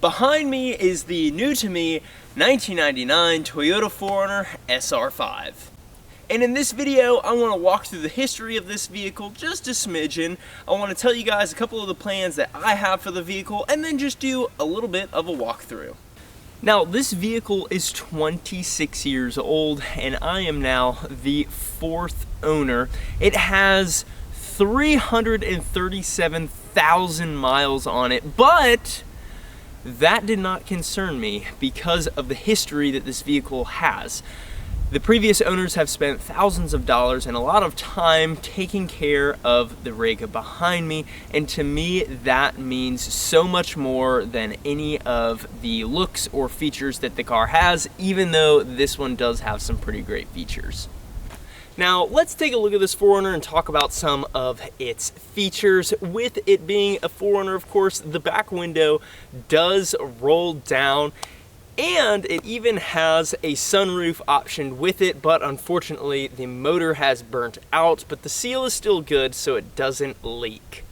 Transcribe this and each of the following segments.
Behind me is the new to me 1999 Toyota 4Runner SR5. And in this video, I want to walk through the history of this vehicle just a smidgen. I want to tell you guys a couple of the plans that I have for the vehicle and then just do a little bit of a walkthrough. Now, this vehicle is 26 years old and I am now the fourth owner. It has 337,000 miles on it, but that did not concern me because of the history that this vehicle has. The previous owners have spent thousands of dollars and a lot of time taking care of the rig behind me, and to me that means so much more than any of the looks or features that the car has, even though this one does have some pretty great features. Now, let's take a look at this 4Runner and talk about some of its features. With it being a 4Runner, of course, the back window does roll down, and it even has a sunroof option with it, but unfortunately the motor has burnt out, but the seal is still good, so it doesn't leak.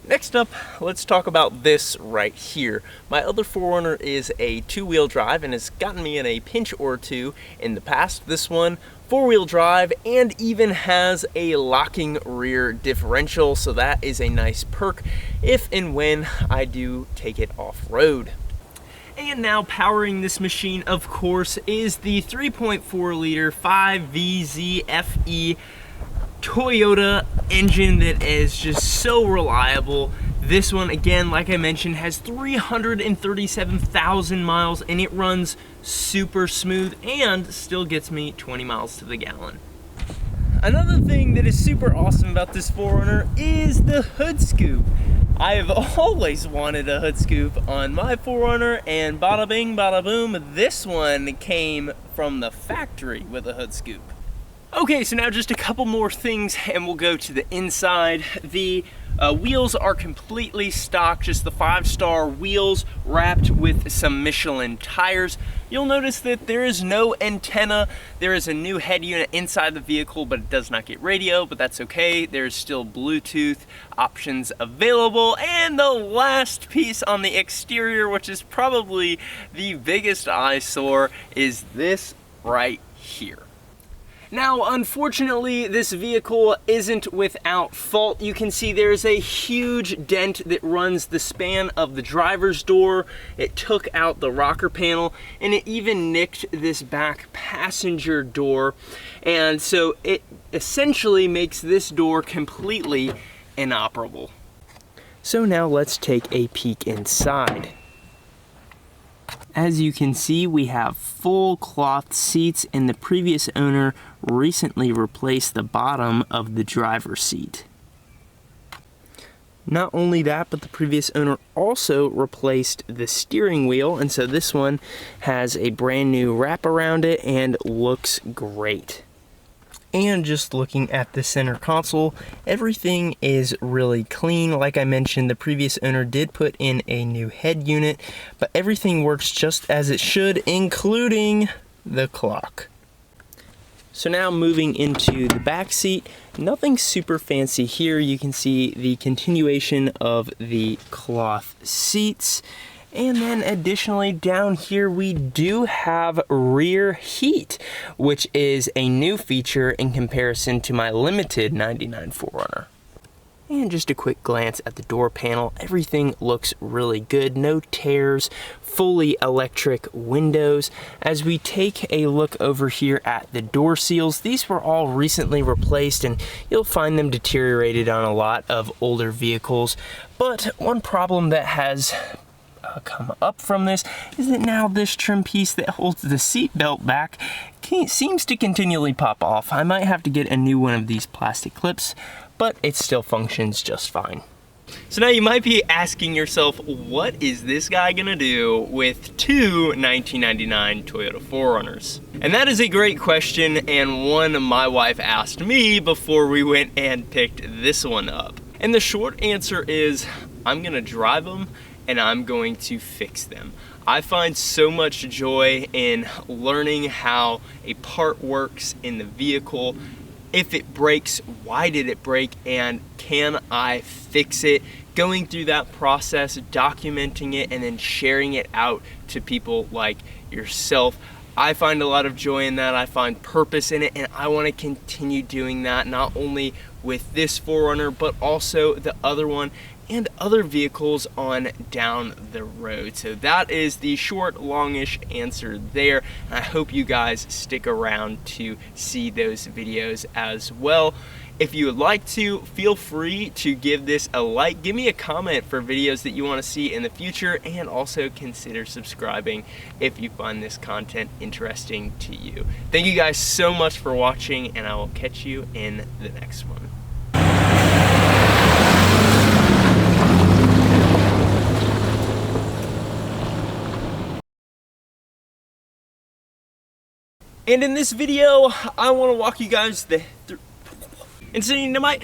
Next up, let's talk about this right here. My other 4Runner is a two-wheel drive and has gotten me in a pinch or two in the past. This one, four-wheel drive, and even has a locking rear differential, so that is a nice perk if and when I do take it off-road. And now powering this machine, of course, is the 3.4 liter 5VZFE Toyota engine that is just so reliable. This one, again, like I mentioned, has 337,000 miles and it runs super smooth and still gets me 20 miles to the gallon. Another thing that is super awesome about this 4Runner is the hood scoop. I have always wanted a hood scoop on my 4Runner, and bada bing, bada boom, this one came from the factory with a hood scoop. Okay, so now just a couple more things and we'll go to the inside. The wheels are completely stock, just the 5-star wheels wrapped with some Michelin tires. You'll notice that there is no antenna. There is a new head unit inside the vehicle, but it does not get radio, but that's okay. There's still Bluetooth options available. And the last piece on the exterior, which is probably the biggest eyesore, is this right here. Now, unfortunately, this vehicle isn't without fault. You can see there's a huge dent that runs the span of the driver's door. It took out the rocker panel, and it even nicked this back passenger door. And so it essentially makes this door completely inoperable. So now let's take a peek inside. As you can see, we have full cloth seats, and the previous owner recently replaced the bottom of the driver's seat. Not only that, but the previous owner also replaced the steering wheel, and so this one has a brand new wrap around it and looks great. And just looking at the center console, everything is really clean. Like I mentioned, the previous owner did put in a new head unit, but everything works just as it should, including the clock. So now moving into the back seat, nothing super fancy here. You can see the continuation of the cloth seats. And then additionally down here we do have rear heat, which is a new feature in comparison to my limited 99 4Runner. And just a quick glance at the door panel, everything looks really good, no tears, fully electric windows. As we take a look over here at the door seals, these were all recently replaced and you'll find them deteriorated on a lot of older vehicles. But one problem that has come up from this is that now this trim piece that holds the seat belt back seems to continually pop off. I might have to get a new one of these plastic clips, but it still functions just fine. So now you might be asking yourself, what is this guy gonna do with two 1999 Toyota 4Runners? And that is a great question, and one my wife asked me before we went and picked this one up. And the short answer is, I'm gonna drive them and I'm going to fix them. I find so much joy in learning how a part works in the vehicle. If it breaks, why did it break, and can I fix it? going through that process, documenting it, and then sharing it out to people like yourself. I find a lot of joy in that. I find purpose in it, and I want to continue doing that, not only with this 4Runner, but also the other one and other vehicles on down the road. So that is the short, longish answer there. And I hope you guys stick around to see those videos as well. If you would like to, feel free to give this a like. Give me a comment for videos that you want to see in the future, and also consider subscribing if you find this content interesting to you. Thank you guys so much for watching, and I will catch you in the next one. And in this video, I want to walk you guys through. And so you might